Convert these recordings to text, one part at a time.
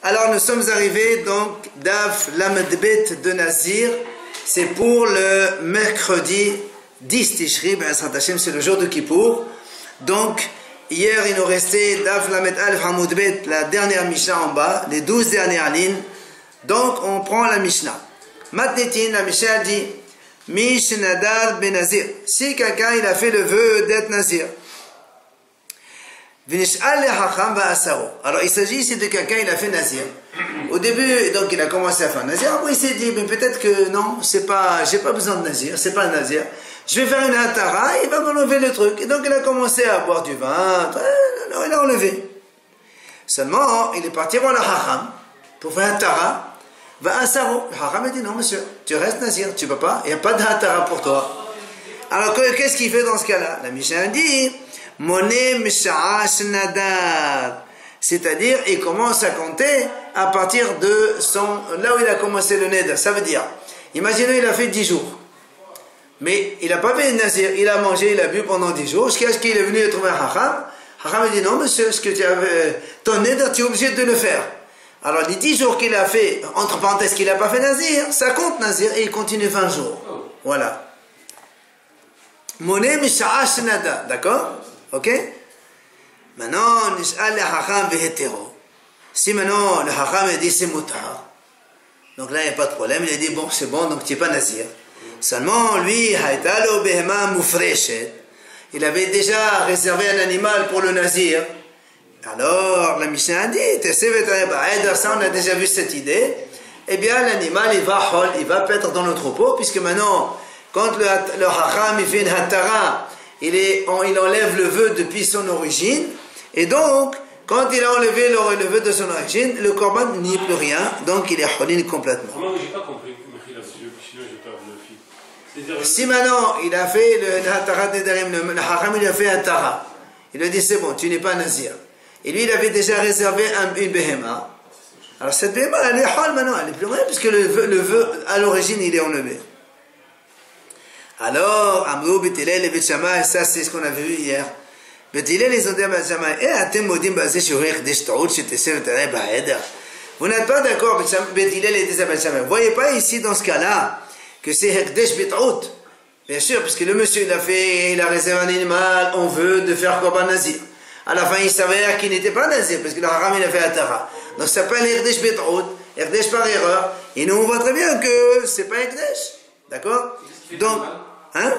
Alors nous sommes arrivés donc Daf Lamedbet de Nazir. C'est pour le mercredi 10 Tishri, c'est le jour de Kippour. Donc hier il nous restait Daf Lamed Alef Hamoudbet, la dernière Mishnah en bas, les 12 dernières lignes. Donc on prend la Mishnah. Matnetin, la Mishnah dit Mishnadar ben Nazir. Si quelqu'un il a fait le vœu d'être Nazir. Alors il s'agit ici de quelqu'un, il a fait Nazir. Au début, donc il a commencé à faire Nazir. Après il s'est dit, mais peut-être que non, c'est pas, j'ai pas besoin de Nazir, c'est pas Nazir. Je vais faire une Hatara, il va m'enlever le truc. Et donc il a commencé à boire du vin, il a enlevé. Seulement, il est parti voir le Hacham pour faire Hatara. Va à Saro. Le Hacham a dit, non monsieur, tu restes Nazir, tu peux pas, il n'y a pas de Hatara pour toi. Alors qu'est-ce qu'il fait dans ce cas-là? La Mishnah dit, Moné Misha'ash Nadar. C'est-à-dire, il commence à compter à partir de là où il a commencé le Neder. Ça veut dire, imaginez, il a fait 10 jours. Mais il n'a pas fait Nazir. Il a mangé, il a bu pendant 10 jours. Jusqu'à ce qu'il est venu trouver un Hacham. Hacham dit, non monsieur, ce que tu avais, ton Neder, tu es obligé de le faire. Alors, les 10 jours qu'il a fait, entre parenthèses, qu'il n'a pas fait Nazir, ça compte Nazir et il continue 20 jours. Voilà. Moné Misha'ash Nadar. D'accord? Ok? Maintenant, Nish'al le Hacham vehetero. Si maintenant le Hacham a dit c'est moutar, donc là il n'y a pas de problème, il a dit bon c'est bon, donc tu n'es pas Nazir. Seulement lui, Haïtalo behema mufreshet, il avait déjà réservé un animal pour le Nazir. Alors la Mishnah a dit, ça on a déjà vu cette idée, eh bien l'animal il va paître dans le troupeau, puisque maintenant, quand le Hacham il fait une Hatara, il enlève le vœu depuis son origine, et donc, quand il a enlevé le vœu de son origine, le korban n'y est plus rien, donc il est holin complètement. Moi, j'ai pas compris. Si maintenant il a fait le Hatara Nedarim, le Hacham il a fait un Tara, il a dit c'est bon, tu n'es pas Nazir. Et lui il avait déjà réservé une Behema. Alors cette Behema elle est hol maintenant, elle n'est plus rien, puisque le vœu à l'origine il est enlevé. Alors, Amrou Bethilel et Beth Shammai, ça c'est ce qu'on avait vu hier. Bethilel les ont dit à Beth Shammai, vous n'êtes pas d'accord, Bethilel et Beth Shammai. Vous voyez pas ici dans ce cas-là que c'est Hekdesh Betraout. Bien sûr, parce que le monsieur il a réservé un animal, on veut de faire Korban Nazir. À la fin, il s'avère qu'il n'était pas Nazir, parce que le Haram il a fait Atara. Donc ça s'appelle Hekdesh Betraout, Hekdesh par erreur. Et nous on voit très bien que c'est pas Hekdesh. D'accord? Donc, hein?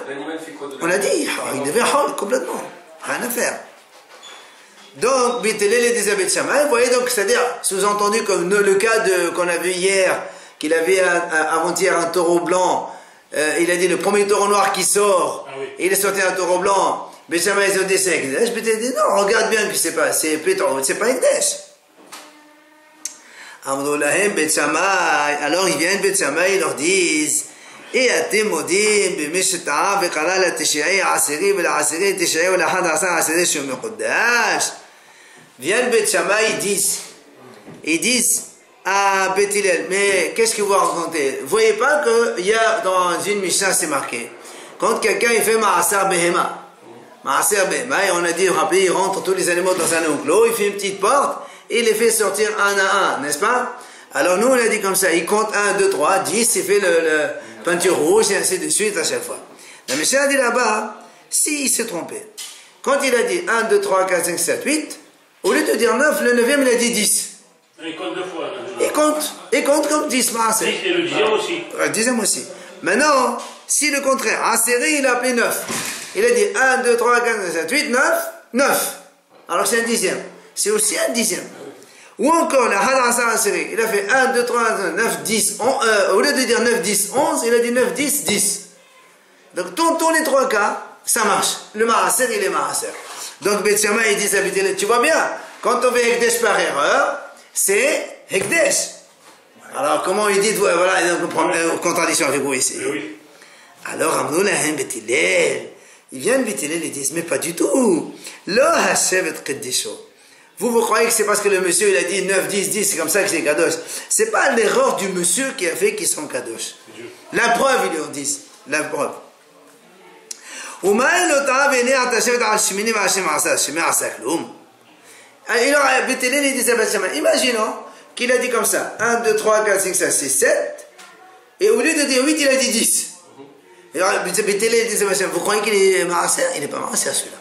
On a dit, il devait hol complètement. Rien à faire. Donc, Bitelel et Beth Shammai, vous voyez donc, c'est-à-dire, sous-entendu comme le cas qu'on a vu hier, qu'il avait avant-hier un taureau blanc, il a dit le premier taureau noir qui sort, et il est sorti un taureau blanc, Beth Shammai ils ont dit c'est Ekdesh, Bitelel dit non, regarde bien que c'est pas Ekdesh. Amroulahem, Beth Shammai, alors ils viennent Beth Shammai, ils leur disent, et atem modim b'mishta'a ve'qara la-tish'i asiri ve'la-asiri tish'i ve'la-had-asa asiri shum mequddash. Viennent Beth Shammai, ils disent à Beth Hillel, mais qu'est-ce que vous racontez? Vous voyez pas qu'il y a dans une Mishnah c'est marqué, quand quelqu'un il fait ma'asar behema, et on a dit, rappelez, il rentre tous les animaux dans un enclos, il fait une petite porte, et il les fait sortir un à un, n'est-ce pas? Alors nous on a dit comme ça, il compte 1, 2, 3, 10, il fait le peinture rouge et ainsi de suite à chaque fois. La Mishnah a dit là-bas, s'il s'est trompé, quand il a dit 1, 2, 3, 4, 5, 7, 8, au lieu de dire 9, le 9e il a dit 10. Il compte 2 fois. Il compte comme 10, et le 10e aussi. Le 10e aussi. Maintenant, si le contraire, Aseri il a appelé 9. Il a dit 1, 2, 3, 4, 5, 7, 8, 9. Alors c'est un 10e. C'est aussi un 10e. Ou encore, la Hadasa Aseri, il a fait 1, 2, 3, 9, 10, au lieu de dire 9, 10, 11, il a dit 9, 10, 10. Donc, tous les 3 cas, ça marche. Le Maaser, il est Maaser. Donc, Beth Shammai, il dit, tu vois bien, quand on fait Hekdesh par erreur, c'est Hekdesh. Alors, comment il dit, voilà, il y a une contradiction avec vous ici. Oui. Alors, Amnoulahem Beth Hillel, ils viennent Beth Hillel, ils disent, mais pas du tout. Lo Hashem et Keddisho. Vous croyez que c'est parce que le monsieur il a dit 9, 10, 10, c'est comme ça que c'est Kadosh. C'est pas l'erreur du monsieur qui a fait qu'ils sont Kadosh. La preuve, ils lui ont dit. La preuve. Il aurait Bethilel, il disait, imaginons qu'il a dit comme ça, 1, 2, 3, 4, 5, 6, 7, et au lieu de dire 8, il a dit 10. Et alors, vous croyez qu'il est maaser? Il n'est pas maaser celui-là.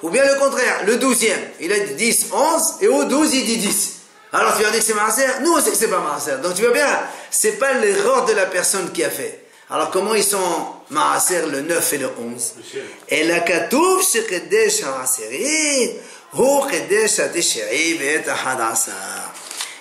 Ou bien le contraire, le 12e, il a dit 10, 11, et au 12, il dit 10. Alors tu vas dire que c'est maaser? Nous, on sait que c'est pas maaser. Donc tu vois bien, c'est pas l'erreur de la personne qui a fait. Alors comment ils sont maaser le 9 et le 11? Et la katouf shekedesh ha'aseri, hu kedesh ha'tishri ve'et ha'adasar.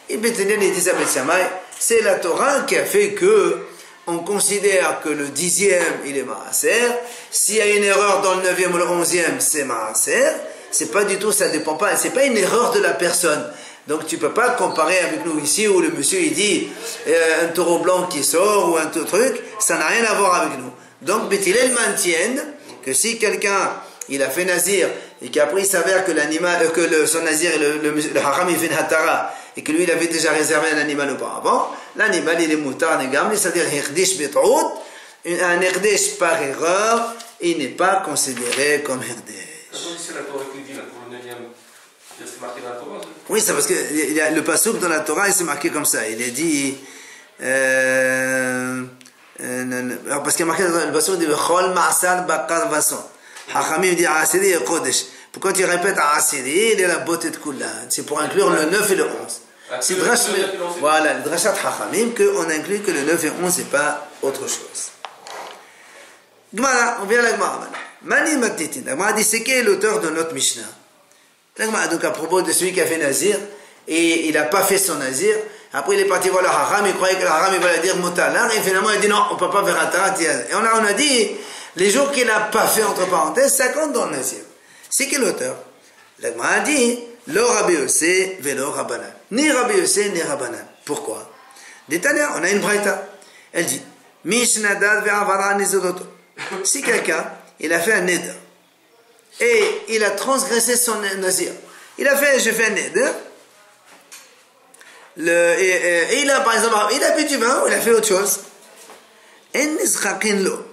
Et Bethléem, il dit à Beth Shammai, c'est la Torah qui a fait que on considère que le 10e, il est maaser. S'il y a une erreur dans le 9e ou le 11e, c'est maaser. C'est pas du tout, ça dépend pas, c'est pas une erreur de la personne. Donc tu peux pas comparer avec nous ici où le monsieur il dit un taureau blanc qui sort ou un tout truc, ça n'a rien à voir avec nous. Donc Bethilel maintiennent que si quelqu'un il a fait nazir et qu'après il s'avère que l'animal, son nazir, le haram il fait une hatara et que lui il avait déjà réservé un animal auparavant, l'animal il est moutar negam, c'est-à-dire hirdish betrout, un hirdish par erreur, il n'est pas considéré comme hirdish. C'est la Torah qui dit là pour le 9e. C'est marqué dans la Torah. Oui, c'est parce que le passouk dans la Torah, il s'est marqué comme ça. Il est dit. Parce qu'il est marqué dans le passouk, il dit Chol ma'asar bakar vason. Hachamim dit Asiri et Kodesh. Pourquoi tu répètes Asiri, il est la beauté de Kula. C'est pour inclure le 9 et le 11. C'est voilà, le drachat Hachamim, qu'on inclut que le 9 et le 11, c'est pas autre chose. Gmara, on vient à la Gmara maintenant. Mani Matitin. La Gmara dit c'est qui est l'auteur de notre Mishnah? Donc à propos de celui qui a fait Nazir et il n'a pas fait son Nazir, après il est parti voir le Haram, il croyait que le Haram il va lui dire Motalar et finalement il dit non, on ne peut pas faire Atarat. Et on a dit les jours qu'il n'a pas fait entre parenthèses, ça compte dans le Nazir. C'est qui l'auteur? L'Agma a dit Lo Rabbi Yossé velo Rabbanan. Ni Rabbi Yossé ni Rabbanan. Pourquoi? Détaillé, on a une braïta. Elle dit Mishnadad ve'avara nizodoto. Si quelqu'un il a fait un neder et il a transgressé son nazir. Il a fait, je fais un neder. Et il a, par exemple, il a bu du vin ou il a fait autre chose.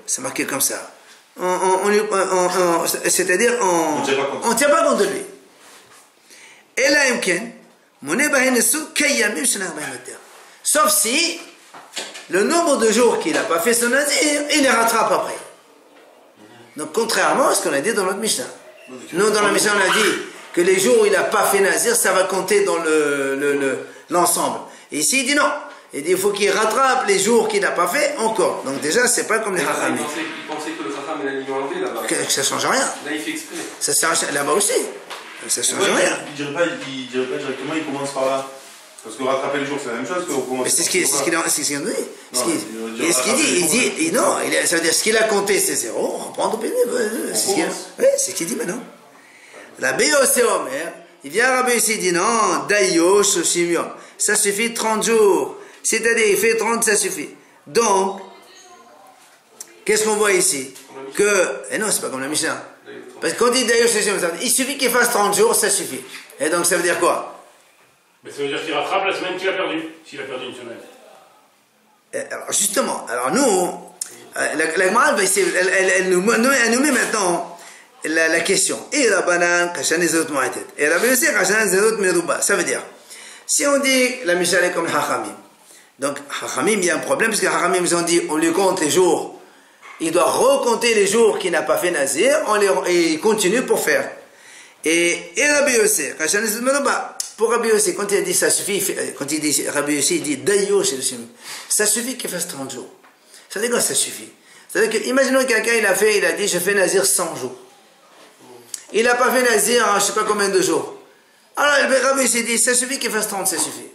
C'est marqué comme ça. C'est-à-dire, on ne tient pas compte de lui. Et là, sauf si le nombre de jours qu'il n'a pas fait son nazir, il les rattrape après. Donc, contrairement à ce qu'on a dit dans notre Mishnah. Nous, dans la Mishnah, on a dit que les jours où il n'a pas fait nazir, ça va compter dans l'ensemble. Et ici, il dit non. Il dit il faut qu'il rattrape les jours qu'il n'a pas fait encore. Donc, déjà, c'est pas comme les Chachamim. Il pensait que le Chacham, il allait lui enlever là-bas. Que ça change rien. Là, il fait exprès. Ça change là-bas aussi. Ça change rien. Il dirait pas directement, il commence par là. Parce que rattraper les jours, c'est la même chose qu'on commence. Mais c'est ce qu'il dit. Ce qu'il dit, non, ça veut dire ce qu'il a compté, c'est 0. On prend au pénible. C'est ce qu'il dit maintenant. Rabbi Yossé Omer, il vient Rabbi Yossé, il dit non, Dayo Shoshim. Ça suffit 30 jours. C'est-à-dire, il fait 30, ça suffit. Donc, qu'est-ce qu'on voit ici? Et non, c'est pas comme la Mishnah. Parce que quand il dit Dayo Shoshim, il suffit qu'il fasse 30 jours, ça suffit. Et donc, ça veut dire quoi? Mais ça veut dire qu'il rattrape la semaine qu'il a perdue, s'il a perdu une semaine. Alors justement, alors nous, la Gemara, elle nous met maintenant la question. Et la banane, kashan ezot mo'atet. Et la béossé, kashan ezot meruba. Ça veut dire, si on dit la Mishnah est comme Hachamim, donc Hachamim, il y a un problème, parce que Hachamim, ils ont dit, on lui compte les jours. Il doit recompter les jours qu'il n'a pas fait Nazir, et il continue pour faire. Et Rabbi Yossé, kashan ezot meruba. Pour Rabbi Yossé, quand il a dit ça suffit, quand il dit Rabbi Yossé, il dit Dayo chez le Shim. Ça suffit qu'il fasse 30 jours. Ça veut dire quoi ça suffit? C'est-à-dire que, imaginons que quelqu'un il a dit je fais Nazir 100 jours. Il n'a pas fait Nazir je ne sais pas combien de jours. Alors Rabbi Yossé dit ça suffit qu'il fasse 30, ça suffit.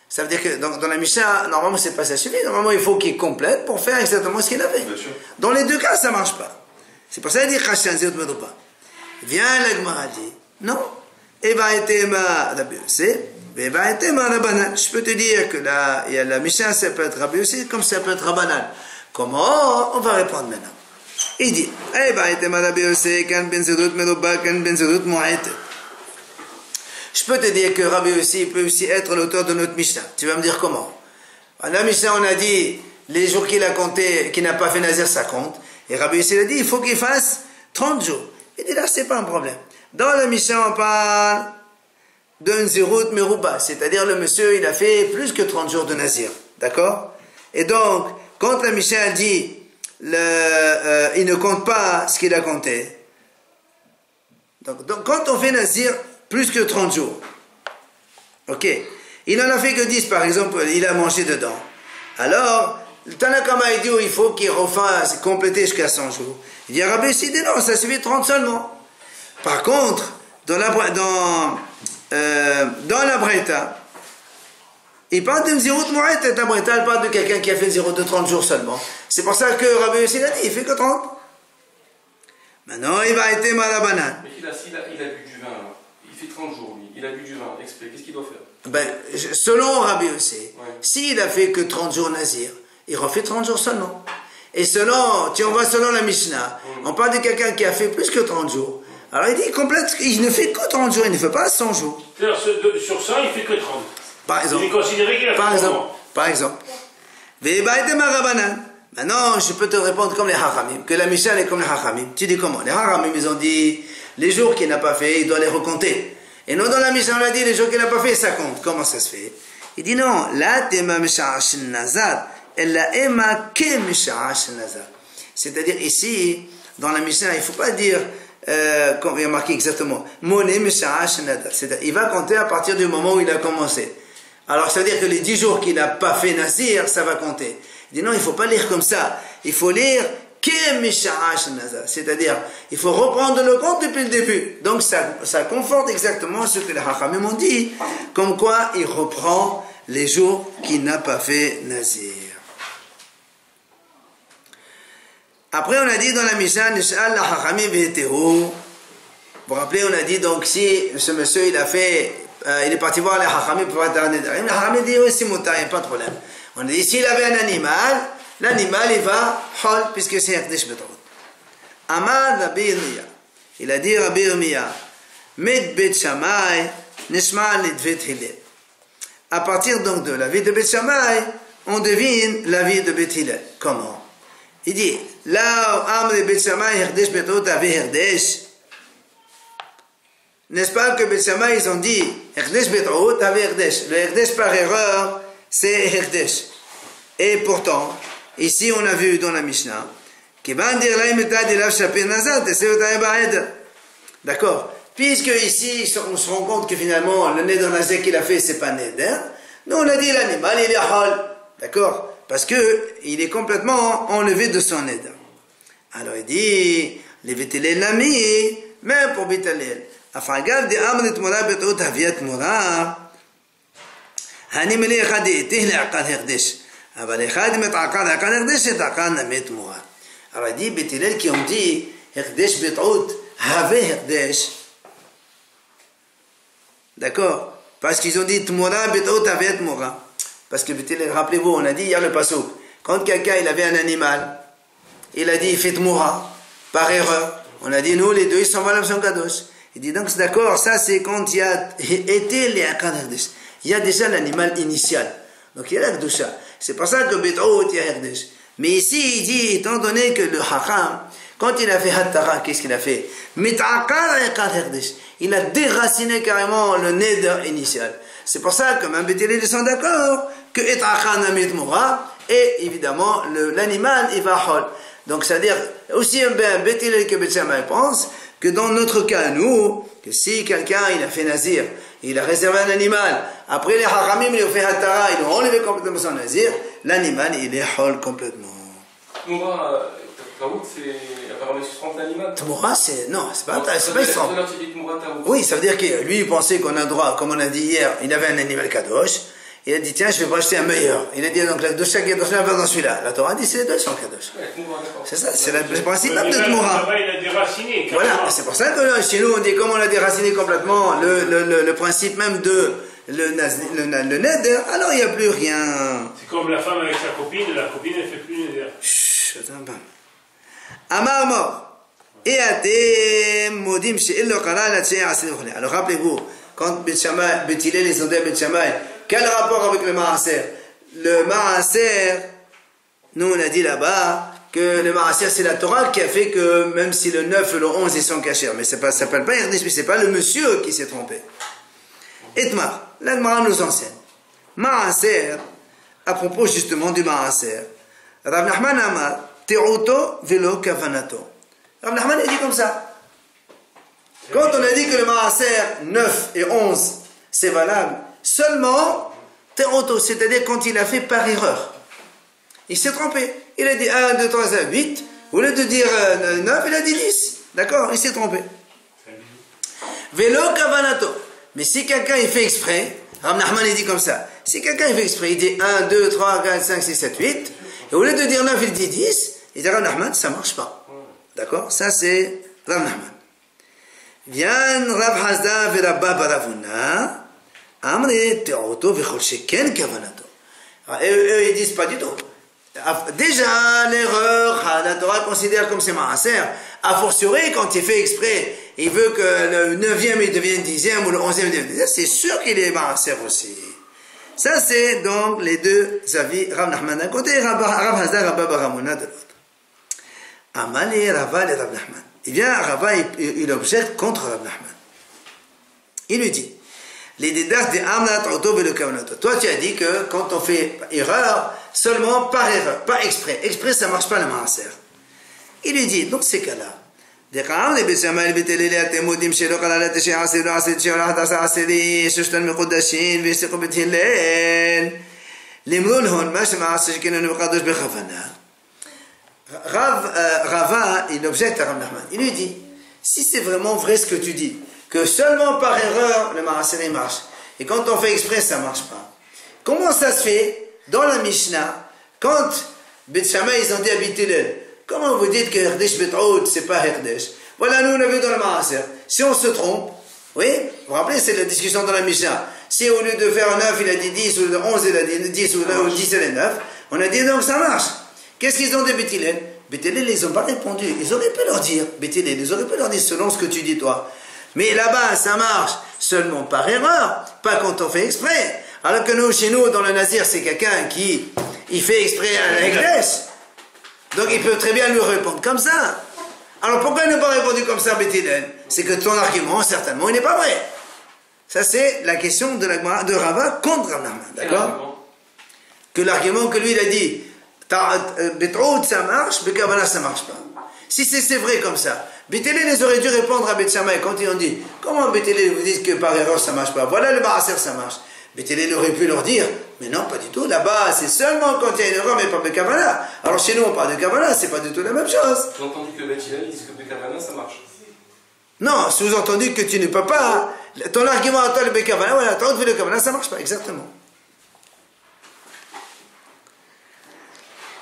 Ça veut dire que dans la Mishnah, normalement c'est pas ça suffit. Normalement il faut qu'il complète pour faire exactement ce qu'il a fait. Dans les deux cas ça ne marche pas. C'est pour ça qu'il dit Khashan Zéot Medoba. Viens la Gemara dit non. Je peux te dire que là, il y a la Mishnah, ça peut être Rabbi Yossé, comme ça peut être Rabbanan. Comment? On va répondre maintenant. Il dit, je peux te dire que Rabbi Yossé peut aussi être l'auteur de notre Mishnah. Tu vas me dire comment? Dans la Mishnah, on a dit, les jours qu'il a compté, qu'il n'a pas fait Nazir, ça compte. Et Rabbi Yossé a dit, il faut qu'il fasse 30 jours. Il dit, là, c'est pas un problème. Dans la Mishnah, on parle d'un zérout merouba, c'est-à-dire le monsieur il a fait plus que 30 jours de nazir, d'accord? Et donc, quand la Mishnah dit il ne compte pas ce qu'il a compté, donc quand on fait nazir plus que 30 jours, ok, il n'en a fait que 10 par exemple, il a mangé dedans, alors le Tanakama il dit il faut qu'il refasse compléter jusqu'à 100 jours. Il dit Rabbi Yossi dit non, ça suffit 30 seulement. Par contre, dans la Braïta, il parle d'une zéro de Mouret, et la Braïta elle parle de quelqu'un qui a fait zéro de 30 jours seulement. C'est pour ça que Rabbi Yossi a dit, il fait que 30. Maintenant, il va être mal à banane. Mais il a bu du vin, alors. Il fait 30 jours, lui. Il a bu du vin, exprès. Qu'est-ce qu'il doit faire? Ben, selon Rabbi Yossi, ouais. S'il a fait que 30 jours nazir, il refait 30 jours seulement. Et selon, si on va selon la Mishnah, on parle de quelqu'un qui a fait plus que 30 jours. Alors il dit complète, il ne fait que 30 jours, il ne fait pas 100 jours. C'est-à-dire, sur 100, il fait que 30. Par exemple. Il est considéré qu'il a fait 30. Par exemple. Maintenant, je peux te répondre comme les Hachamim, que la Mishnah est comme les Hachamim. Tu dis comment? Les Hachamim, ils ont dit, les jours qu'il n'a pas fait, il doit les recompter. Et non, dans la Mishnah, on a dit, les jours qu'il n'a pas fait, ça compte. Comment ça se fait? Il dit non, la tema misha'ash nazar, ella ema ke misha'ash nazar. C'est-à-dire ici, dans la Mishnah, il ne faut pas dire, comme il y a marqué exactement, moné misha'ash nazar. C'est-à-dire, il va compter à partir du moment où il a commencé. Alors, ça veut dire que les 10 jours qu'il n'a pas fait nazir, ça va compter. Il dit non, il ne faut pas lire comme ça. Il faut lire ke misha'ash nazar. C'est-à-dire, il faut reprendre le compte depuis le début. Donc, ça conforte exactement ce que les Hachamim ont dit, comme quoi il reprend les jours qu'il n'a pas fait nazir. Après, on a dit dans la Mishnah, Nish'al la Hachamim ve'tehu. Vous vous rappelez, on a dit donc si ce monsieur il a fait, il est parti voir les Hachamim pour faire un Nedarim. Les Hachamim disent oui, c'est montagne, il n'y a pas de problème. On a dit s'il avait un animal, l'animal il va hol puisque c'est Yakdish Betrot. Amad Rabbi Yirmiyah. Il a dit Rabbi Yirmiyah, Med Bet Shammai, Nishma Lidvet Hillel. À partir donc de la vie de Bet Shammai, on devine la vie de Bet Hillel. Comment? Il dit, là, Amr Bet Shammai, Herdesh Betrot avait Herdesh. N'est-ce pas que Bet Shammai, ils ont dit, Herdesh Betrot avait Herdesh. Le Herdesh par erreur, c'est Herdesh. Et pourtant, ici on a vu dans la Mishnah, d'accord? Puisque ici on se rend compte que finalement le neder nazir qu'il a fait c'est pas neder, nous on a dit l'animal il est hal, d'accord? Parce que il est complètement enlevé de son neder. Alors il dit les vétélés l'ami, même pour Bétalel. Afagad de amrit mora betot haviat mora. אני מלא אחד יתih לעקד הקדש, אבל אחד מתעקד עקד הקדש יתעקד נמת מורה. אבל dit Bétalel qui ont dit הקדש בטעות avait הקדש, d'accord, parce qu'ils ont dit tmora bטעות avait mora, parce que Bétalel, rappelez-vous, on a dit hier le pasuk, quand quelqu'un il avait un animal, il a dit il fait tmora par erreur, on a dit nous les deux ils sont valables son kadosh. Il dit donc c'est d'accord, ça c'est quand il y a été les akad הקדש. Il y a déjà l'animal initial. Donc il y a la Kedusha. C'est pour ça que Betrot, il y a Herdesh. Mais ici, il dit, étant donné que le Hacham, quand il a fait Hattara, qu'est-ce qu'il a fait? Il a déraciné carrément le Neder initial. C'est pour ça que même Bétélé, ils sont d'accord que Et'akan Namit Mora, et évidemment, l'animal, il va hol. Donc c'est-à-dire, aussi bien Bétélé que Bétchamay pense que dans notre cas, nous, que si quelqu'un, il a fait Nazir, il a réservé un animal, après les Hachamim, ils ont fait Hattara, ils ont enlevé complètement son Nazir, l'animal, il est hol complètement. Tmoura, Taout, c'est apparemment sur l'animal. Tmoura, c'est. Non, c'est pas Islam. Oui, ça veut dire que lui, il pensait qu'on a le droit, comme on a dit hier, il avait un animal Kadosh, il a dit tiens, je vais pas acheter un meilleur. Il a dit donc, de chaque Kadosh, on va dans celui-là. La Torah dit c'est les deux sont Kadosh. C'est ça, c'est le principe même de Tmoura. Il a déraciné. Voilà, c'est pour ça que chez nous, on dit comme on a déraciné complètement le principe même de le neder, alors il n'y a plus rien. C'est comme la femme avec sa copine, la copine elle fait plus neder. Chut, attends pas. Amar mort. Et atem modim she'illo qara la tshei asin ukhli. Alors rappelez-vous, quand Bétilel les ont dit à Bet Shammai, quel rapport avec le Maaser? Le Maaser, nous on a dit là-bas que le Maaser c'est la Torah qui a fait que même si le 9 et le 11 ils sont cachés, mais ça s'appelle pas Herdesh, mais c'est pas le monsieur qui s'est trompé. Itmar, la Gemara nous enseigne. Maaser, à propos justement du Maaser. Rav Nachman Amar, Te'uto velo kavanato. Rav Nachman a dit comme ça. Quand on a dit que le Maaser 9 et 11, c'est valable, seulement Te'uto, c'est-à-dire quand il a fait par erreur. Il s'est trompé. Il a dit 1, 2, 3, 8. Au lieu de dire 9, il a dit 10. D'accord? Il s'est trompé. Velo kavanato. Mais si quelqu'un il fait exprès, Rav Nachman il dit comme ça. Si quelqu'un il fait exprès, il dit 1, 2, 3, 4, 5, 6, 7, 8. Et au lieu de dire 9, il dit 10. Il dit Rav Nachman, ça ne marche pas. D'accord? Ça c'est Rav Nachman. Vient Rav Hazda ve Rabba Baravuna. Amre te'oto vechol sheken kavanato. Eux ils disent pas du tout. Déjà, l'erreur, la Torah considère comme c'est maaser. A fortiori, quand il fait exprès, il veut que le 9e il devienne 10e ou le 11e il devienne 10e, c'est sûr qu'il est maaser aussi. Ça, c'est donc les deux avis, Rav Nachman d'un côté, Rav Hazda, Rabba Baramuna de l'autre. Amali, Rava et Rav Nachman. Il vient, Rava, il objecte contre Rav Nachman. Il lui dit, les dédas de Amnat Auto et le Kavanato. Toi, tu as dit que quand on fait erreur, seulement par erreur, pas exprès. Exprès, ça ne marche pas le maaser. Il lui dit, donc ces cas-là, Rava, il objecte à Rav Nachman. Il lui dit, si c'est vraiment vrai ce que tu dis, que seulement par erreur, le maaser marche, et quand on fait exprès, ça ne marche pas. Comment ça se fait, dans la Mishnah, quand Beth Shammai, ils ont dit à Bithilel, comment vous dites que Herdesh Betraoud, c'est pas Herdesh? Voilà, nous, on a vu dans le maaser. Si on se trompe, oui, vous vous rappelez, c'est la discussion dans la Mishnah. Si au lieu de faire 9, il a dit 10, ou 11, il a dit 10, ou 10, il a dit 9, on a dit donc ça marche. Qu'est-ce qu'ils ont dit Bethilel? Bethilel, ils n'ont pas répondu. Ils auraient pu leur dire, Bethilel, ils auraient pu leur dire selon ce que tu dis toi. Mais là-bas, ça marche seulement par erreur, pas quand on fait exprès. Alors que nous, chez nous, dans le Nazir, c'est quelqu'un qui il fait exprès à la Hekdesh. Donc il peut très bien lui répondre comme ça. Alors pourquoi il n'a pas répondu comme ça, Bethilel? C'est que ton argument, certainement, il n'est pas vrai. Ça, c'est la question de Rava contre Rav Nachman. D'accord? Que l'argument que lui, il a dit, Betroud, ça marche, Bekavana, ça marche pas. Si c'est vrai comme ça, Bethilel, ils auraient dû répondre à Beth Shammai quand ils ont dit, comment Bethilel vous dites que par erreur ça marche pas? Voilà le maaser, ça marche. Bethilel aurait pu leur dire, mais non, pas du tout, là-bas, c'est seulement quand il y a une erreur, mais pas Bekavana. Alors chez nous, on parle de Kavana, c'est pas du tout la même chose. J'ai entendu que Bethilel dit que Bekavana, ça marche. Non, sous-entendu que tu ne peux pas, ton argument à toi, le Bekavana, voilà, toi, le Kavana, ça marche pas, exactement.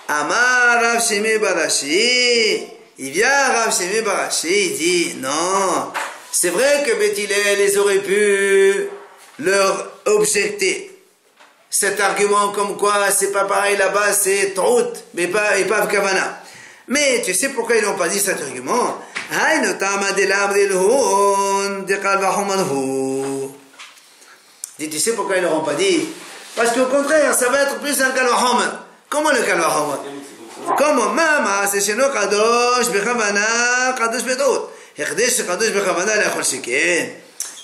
Amar Rav Shimi Barashi, il vient Rav Shimi Barashi, il dit, non, c'est vrai que Bethilel, les aurait pu leur objecter cet argument comme quoi c'est pas pareil là-bas, c'est Trout, mais pas Kavana. Mais tu sais pourquoi ils n'ont pas dit cet argument? Dis, tu sais pourquoi ils n'auront pas dit? Parce qu'au contraire, ça va être plus un Kalvahomer. Comment le Kalvahomer? Comment Mama, c'est chez nous Kadosh, Bekhavana, Kadosh Betot. Hekdesh, Kadosh, Bekhavana, la Cholchiken.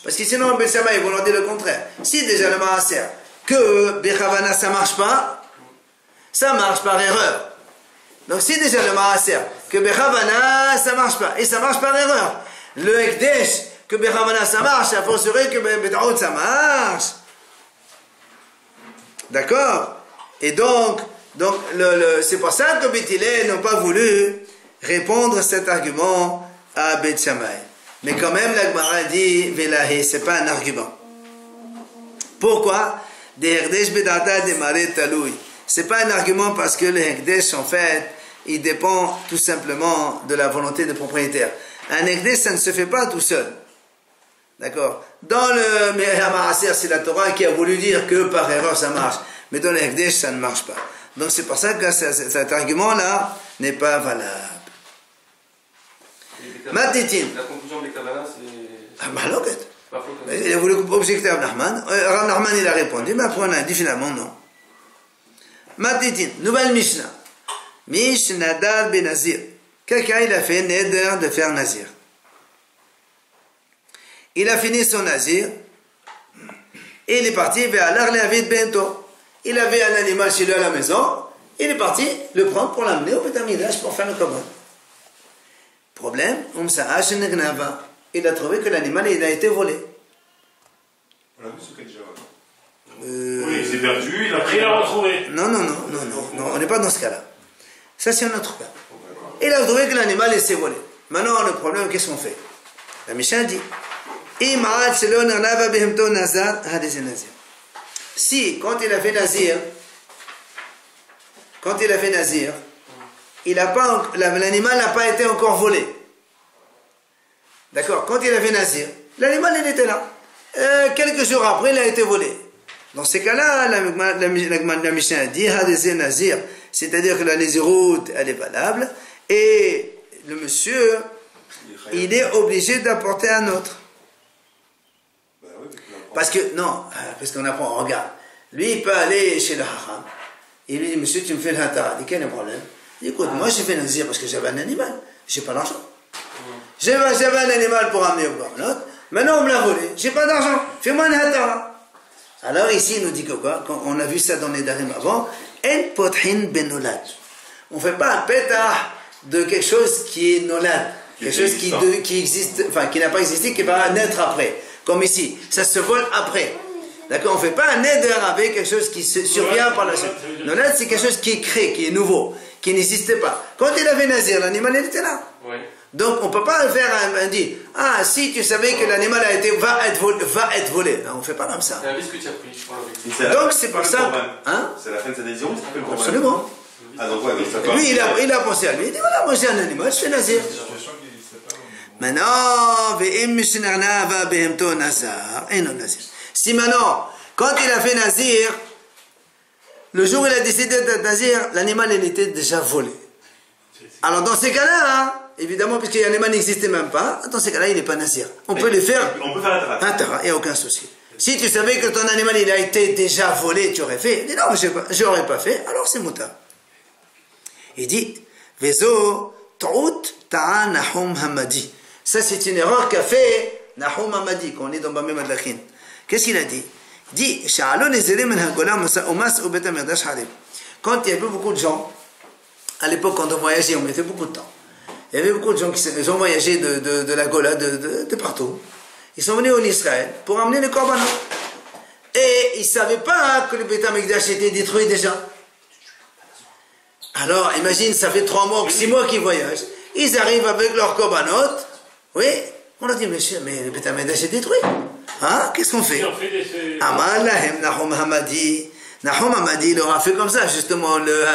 Parce que sinon, Ben Shammai, ils vont leur dire le contraire. Si déjà le Maaser, que Bekhavana ça marche pas, ça marche par erreur. Donc si déjà le Maaser, que Bekhavana ça marche pas, et ça marche par erreur. Le Hekdesh, que Bekhavana ça marche, ça forcerait que Betraoud ça marche. D'accord? Et donc c'est pour ça que Bethilel n'ont pas voulu répondre à cet argument à Beth Shammai. Mais quand même, la Gemara dit, Velahi, c'est pas un argument. Pourquoi? Des Hekdesh bedata de mare taloui. C'est pas un argument parce que le Hekdesh, en fait, il dépend tout simplement de la volonté du propriétaire. Un Hekdesh, ça ne se fait pas tout seul. D'accord? Dans le Maaser, c'est la Torah qui a voulu dire que par erreur ça marche. Mais dans le Hekdesh, ça ne marche pas. Donc c'est pour ça que cet argument-là n'est pas valable. Matitin. La conclusion de Bekavana, c'est. Ah, maloquette. Il a voulu objecter à Rav Nachman. Rav Nachman, il a répondu, mais après on a dit finalement non. Matitin, nouvelle Mishnah. Mishnadar ben Nazir. Quelqu'un, il a fait neder de faire Nazir. Il a fini son Nazir. Et il est parti vers l'Arléavit Bento. Il avait un animal chez lui à la maison. Il est parti le prendre pour l'amener au Beth Amikdash pour faire le Korban. Problème, il a trouvé que l'animal il a été volé. On a vu ce qu'il déjà. Oui, il s'est perdu, il a Après, il l'a retrouvé. Non, on n'est pas dans ce cas-là. Ça, c'est un autre cas. Il a trouvé que l'animal il s'est volé. Maintenant, le problème, qu'est-ce qu'on fait? La Mishnah dit si, quand il a fait Nazir, l'animal n'a pas été encore volé. D'accord? Quand il a fait Nazir, l'animal il était là. Quelques jours après, il a été volé. Dans ces cas-là, la Mishnah dit Nazir, c'est-à-dire que la Naziroute, elle est valable, et le monsieur, il est obligé d'apporter un autre. Parce qu'on apprend, regarde, lui il peut aller chez le Hacham, il lui dit, monsieur, tu me fais le Hatara, il dit, quel est le problème? Il dit, écoute, moi j'ai fait Nazir parce que j'avais un animal, j'ai pas d'argent. J'avais un animal pour amener au Korbanot, maintenant on me l'a volé, j'ai pas d'argent, fais-moi un Hatara. Alors ici il nous dit que quoi? Quand on a vu ça dans les Darim avant, En pothin benolad. On fait pas un pétard de quelque chose qui est nolad, quelque chose qui existe, enfin qui n'a pas existé, qui va naître après. Comme ici, ça se vole après. D'accord? On ne fait pas un neder avec quelque chose qui survient par la suite. Nolad, c'est quelque chose qui est créé, qui est nouveau, qui n'existait pas. Quand il avait Nazir, l'animal il était là. Oui. Donc on ne peut pas faire un dit, ah si tu savais que l'animal va être volé. Non, on ne fait pas comme ça. C'est un risque que tu as pris. Donc c'est pour ça. Hein? C'est la fin de sa décision, il s'appelle Korban. Absolument. Ah donc ouais, donc ça Lui il a pensé à lui, il dit voilà, moi j'ai un animal, je fais Nazir. Maintenant, si maintenant, quand il a fait Nazir, le jour où il a décidé d'être Nazir, l'animal il était déjà volé. Alors dans ces cas-là, évidemment, puisque l'animal n'existait même pas, dans ces cas-là, il n'est pas Nazir. On peut le faire. On peut faire un tara, il n'y a aucun souci. Si tu savais que ton animal il a été déjà volé, tu aurais fait. Il dit non, je n'aurais pas fait, alors c'est mouta. Il dit, Vezo, Ta'ut Ta'a Nahum Hamadi. Ça, c'est une erreur qu'a fait Nahum Hamadi, qu'on lit dans Bamé Madlakhin. Qu'est-ce qu'il a dit? Il dit, quand il y avait beaucoup de gens, à l'époque, quand on voyageait, on mettait beaucoup de temps. Il y avait beaucoup de gens qui ont voyagé de la Gola, de partout. Ils sont venus en Israël pour amener les korbanot. Et ils ne savaient pas que le Beth Amikdash était détruit déjà. Alors, imagine, ça fait 3 mois ou 6 mois qu'ils voyagent. Ils arrivent avec leurs korbanot. Oui, on leur dit, monsieur, mais le Beth Amikdash est détruit. Hein? Qu'est-ce qu'on fait? Amal Lahem Nahum Hamadi. Nahum Hamadi leur a fait comme ça, justement, le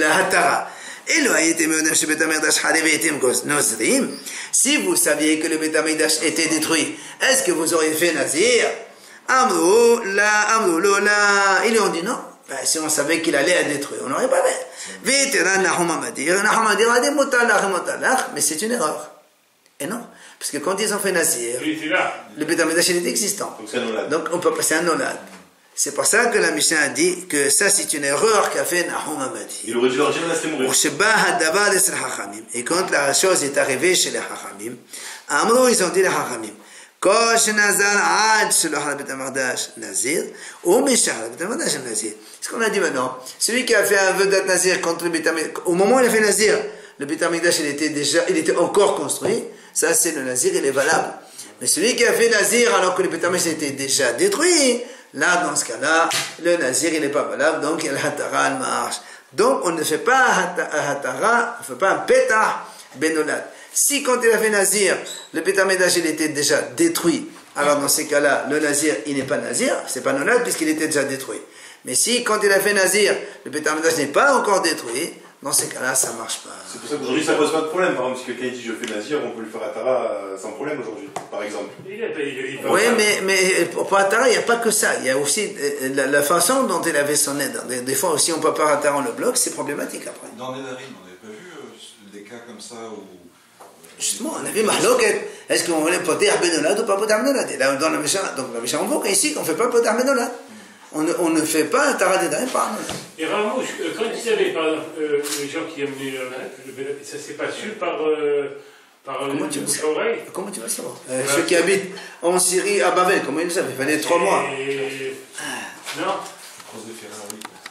Hatara. Et le Haïtim chez Beth Amikdash Harivetim Nozrim. Si vous saviez que le Beth Amikdash était détruit, est-ce que vous auriez fait Nazir? Amrou la. Ils lui ont dit non. Ben, si on savait qu'il allait être détruit, on n'aurait pas fait. Vétéran Nahum Hamadi. Nahum Hamadi a dit Motalach, mais c'est une erreur. Et non. Parce que quand ils ont fait Nazir, le Beth Amikdash était existant. Donc on peut passer un nolad. C'est pour ça que la Mishnah a dit que ça c'est une erreur qu'a fait Nahum Hamadi. Il aurait dû leur dire laissez mourir. Et quand la chose est arrivée chez les Hachamim, Amrou ils ont dit les Hachamim, Kosh Nazar Ad Shelo Beth Amikdash Nazir, ou Meshach Beth Amikdash Nazir. Ce qu'on a dit maintenant, celui qui a fait un vœu d'être Nazir contre le Beth Amikdash, au moment où il a fait Nazir, le Beth Amikdash il était encore construit, ça c'est le Nazir, il est valable. Mais celui qui a fait Nazir alors que le Beth Amikdash était déjà détruit, là, dans ce cas-là, le Nazir, il n'est pas valable, donc le Hatara, il marche. Donc, on ne fait pas un Hatara, on ne fait pas un Pétah Benolad. Si, quand il a fait Nazir, le Beth Amikdash, il était déjà détruit, alors dans ces cas-là, le Nazir, il n'est pas Nazir, c'est pas Nolad, puisqu'il était déjà détruit. Mais si, quand il a fait Nazir, le Beth Amikdash n'est pas encore détruit, dans ces cas-là, ça ne marche pas. C'est pour ça qu'aujourd'hui, ça ne pose pas de problème. Par exemple, si quelqu'un dit je fais Nazir, on peut lui faire Hatara sans problème aujourd'hui, par exemple. Oui, mais pour Hatara, il n'y a pas que ça. Il y a aussi la façon dont il avait son aide. Des fois aussi, on ne peut pas Hatara, on le bloque, c'est problématique après. Dans les Nedarim, on n'avait pas vu des cas comme ça où. Justement, on a vu Mahloket. Est-ce qu'on voulait poter Benolad ou pas poter Benolad? Dans la Mishnah, donc la Mishnah, on voit qu'ici, on ne fait pas poter Benolad. On ne fait pas Hatara des Darim par Benolad. Et Ramouche, quand ils avaient, par exemple, les gens qui amenaient ça s'est pas su par Par Comment tu le veux bouche ça à oreille. Comment tu vas savoir Ceux qui habitent en Syrie, à Babel, comment ils le savent? Il fallait 3 mois. Non. Cross de Ferrari, quoi.